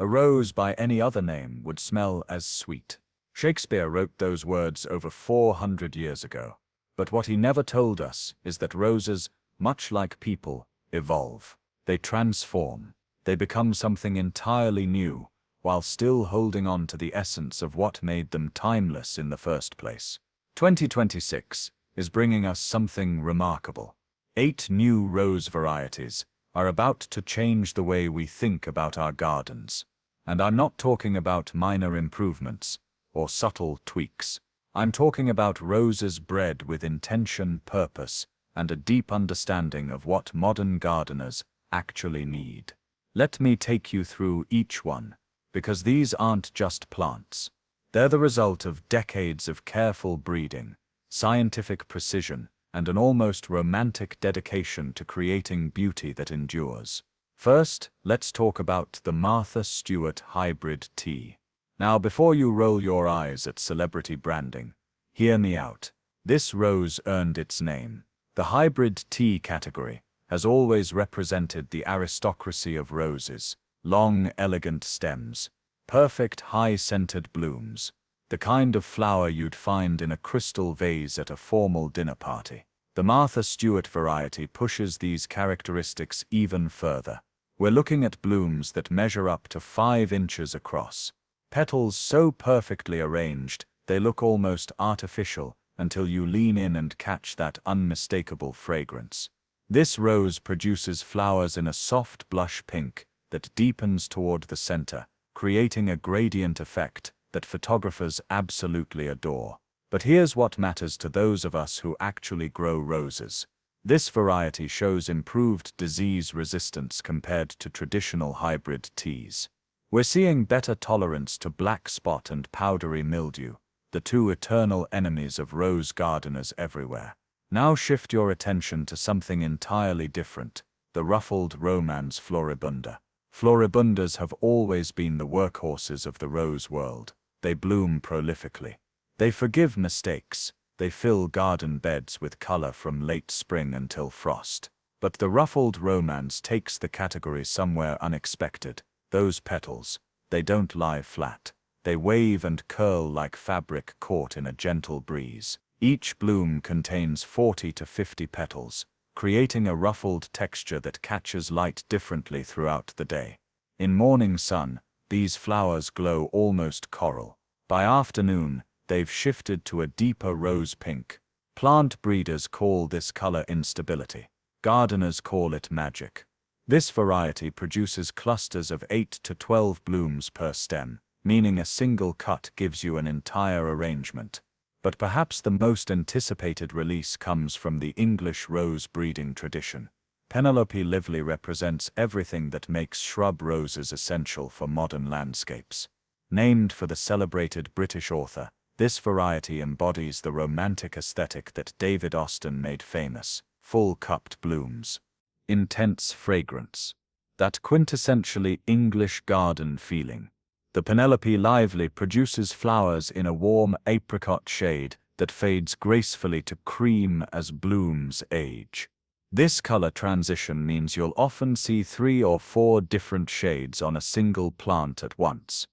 A rose by any other name would smell as sweet. Shakespeare wrote those words over 400 years ago. But what he never told us is that roses, much like people, evolve. They transform. They become something entirely new, while still holding on to the essence of what made them timeless in the first place. 2026 is bringing us something remarkable. 8 new rose varieties are about to change the way we think about our gardens. And I'm not talking about minor improvements or subtle tweaks. I'm talking about roses bred with intention, purpose, and a deep understanding of what modern gardeners actually need. Let me take you through each one, because these aren't just plants. They're the result of decades of careful breeding, scientific precision, and an almost romantic dedication to creating beauty that endures. First, let's talk about the Martha Stewart Hybrid Tea. Now, before you roll your eyes at celebrity branding, hear me out. This rose earned its name. The hybrid tea category has always represented the aristocracy of roses: long, elegant stems, perfect high-scented blooms, the kind of flower you'd find in a crystal vase at a formal dinner party. The Martha Stewart variety pushes these characteristics even further. We're looking at blooms that measure up to 5 inches across. Petals so perfectly arranged, they look almost artificial until you lean in and catch that unmistakable fragrance. This rose produces flowers in a soft blush pink that deepens toward the center, creating a gradient effect that photographers absolutely adore. But here's what matters to those of us who actually grow roses. This variety shows improved disease resistance compared to traditional hybrid teas. We're seeing better tolerance to black spot and powdery mildew, the 2 eternal enemies of rose gardeners everywhere. Now shift your attention to something entirely different: the ruffled romance floribunda. Floribundas have always been the workhorses of the rose world. They bloom prolifically. They forgive mistakes. They fill garden beds with color from late spring until frost. But the ruffled romance takes the category somewhere unexpected. Those petals, they don't lie flat. They wave and curl like fabric caught in a gentle breeze. Each bloom contains 40 to 50 petals, creating a ruffled texture that catches light differently throughout the day. In morning sun, these flowers glow almost coral. By afternoon, they've shifted to a deeper rose pink. Plant breeders call this color instability. Gardeners call it magic. This variety produces clusters of 8 to 12 blooms per stem, meaning a single cut gives you an entire arrangement. But perhaps the most anticipated release comes from the English rose breeding tradition. Penelope Lively represents everything that makes shrub roses essential for modern landscapes. Named for the celebrated British author, this variety embodies the romantic aesthetic that David Austin made famous: full-cupped blooms, intense fragrance, that quintessentially English garden feeling. The Penelope Lively produces flowers in a warm apricot shade that fades gracefully to cream as blooms age. This color transition means you'll often see 3 or 4 different shades on a single plant at once.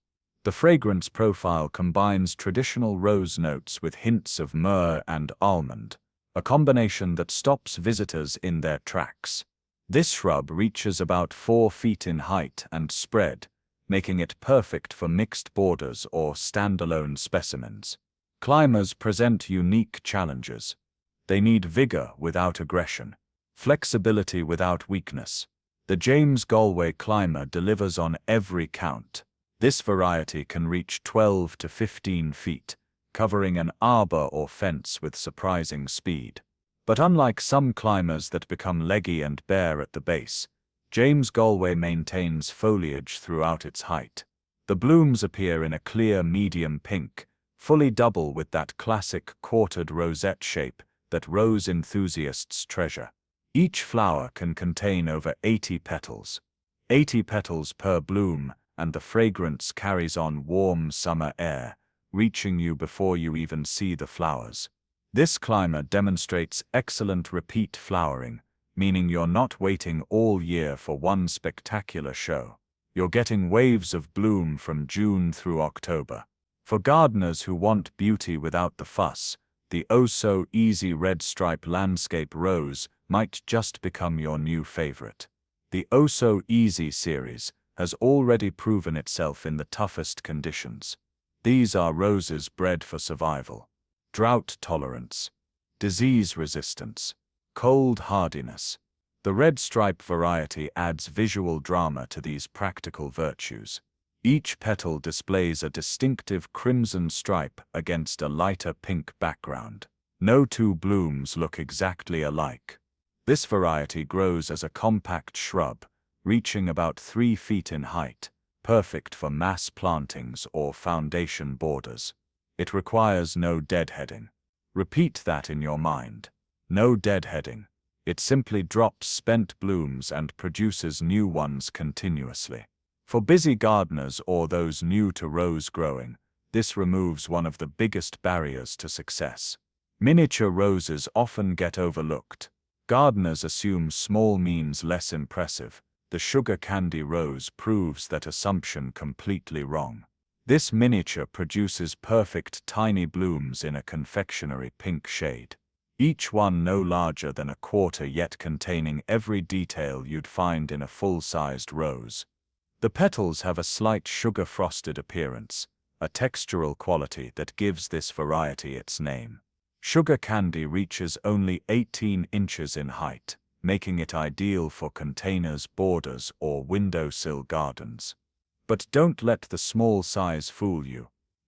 The fragrance profile combines traditional rose notes with hints of myrrh and almond, a combination that stops visitors in their tracks. This shrub reaches about 4 feet in height and spread, making it perfect for mixed borders or standalone specimens. Climbers present unique challenges. They need vigor without aggression, flexibility without weakness. The James Galway climber delivers on every count. This variety can reach 12 to 15 feet, covering an arbor or fence with surprising speed. But unlike some climbers that become leggy and bare at the base, James Galway maintains foliage throughout its height. The blooms appear in a clear medium pink, fully double with that classic quartered rosette shape that rose enthusiasts treasure. Each flower can contain over 80 petals. 80 petals per bloom, and the fragrance carries on warm summer air, reaching you before you even see the flowers. This climber demonstrates excellent repeat flowering, meaning you're not waiting all year for one spectacular show. You're getting waves of bloom from June through October. For gardeners who want beauty without the fuss, the Osw Easy Red Stripe Landscape Rose might just become your new favorite. The Osw Easy series has already proven itself in the toughest conditions. These are roses bred for survival, drought tolerance, disease resistance, cold hardiness. The red stripe variety adds visual drama to these practical virtues. Each petal displays a distinctive crimson stripe against a lighter pink background. No two blooms look exactly alike. This variety grows as a compact shrub, reaching about 3 feet in height, perfect for mass plantings or foundation borders. It requires no deadheading. Repeat that in your mind. No deadheading. It simply drops spent blooms and produces new ones continuously. For busy gardeners or those new to rose growing, this removes one of the biggest barriers to success. Miniature roses often get overlooked. Gardeners assume small means less impressive. The sugar candy rose proves that assumption completely wrong. This miniature produces perfect tiny blooms in a confectionery pink shade. Each one no larger than a quarter yet containing every detail you'd find in a full-sized rose. The petals have a slight sugar-frosted appearance, a textural quality that gives this variety its name. Sugar candy reaches only 18 inches in height, making it ideal for containers, borders, or windowsill gardens. But don't let the small size fool you.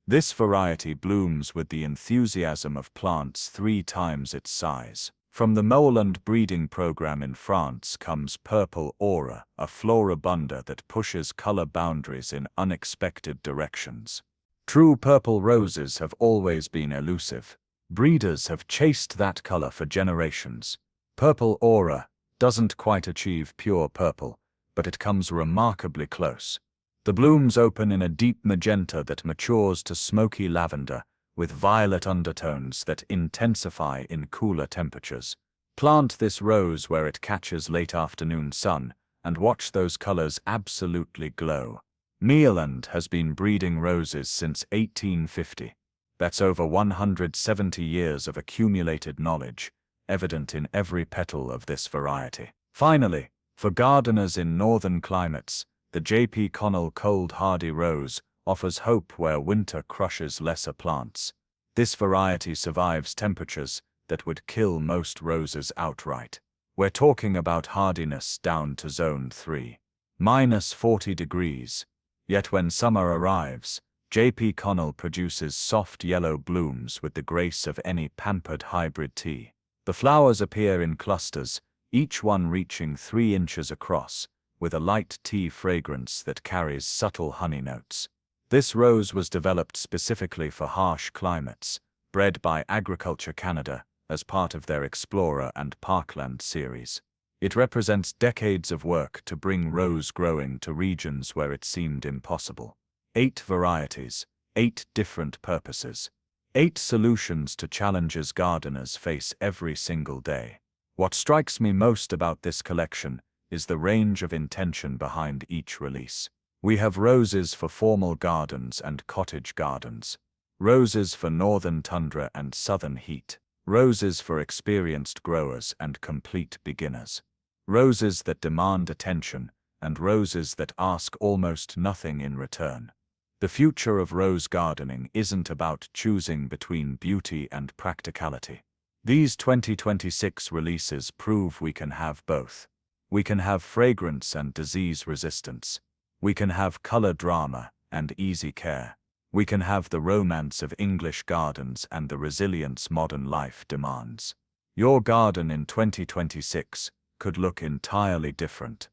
This variety blooms with the enthusiasm of plants 3 times its size. From the Moreland breeding program in France comes Purple Aura, a floribunda that pushes color boundaries in unexpected directions. True purple roses have always been elusive. Breeders have chased that color for generations. Purple Aura doesn't quite achieve pure purple, but it comes remarkably close. The blooms open in a deep magenta that matures to smoky lavender, with violet undertones that intensify in cooler temperatures. Plant this rose where it catches late afternoon sun, and watch those colors absolutely glow. Moreland has been breeding roses since 1850. That's over 170 years of accumulated knowledge, evident in every petal of this variety. Finally, for gardeners in northern climates, the J.P. Connell Cold Hardy Rose offers hope where winter crushes lesser plants. This variety survives temperatures that would kill most roses outright. We're talking about hardiness down to zone 3, -40 degrees. Yet when summer arrives, J.P. Connell produces soft yellow blooms with the grace of any pampered hybrid tea. The flowers appear in clusters, each one reaching 3 inches across, with a light tea fragrance that carries subtle honey notes. This rose was developed specifically for harsh climates, bred by Agriculture Canada as part of their Explorer and Parkland series. It represents decades of work to bring rose growing to regions where it seemed impossible. 8 varieties, 8 different purposes, 8 solutions to challenges gardeners face every single day. What strikes me most about this collection is the range of intention behind each release. We have roses for formal gardens and cottage gardens, roses for northern tundra and southern heat, roses for experienced growers and complete beginners, roses that demand attention, and roses that ask almost nothing in return. The future of rose gardening isn't about choosing between beauty and practicality. These 2026 releases prove we can have both. We can have fragrance and disease resistance. We can have color drama and easy care. We can have the romance of English gardens and the resilience modern life demands. Your garden in 2026 could look entirely different.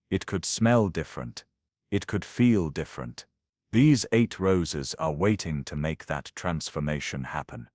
It could smell different. It could feel different. These 8 roses are waiting to make that transformation happen.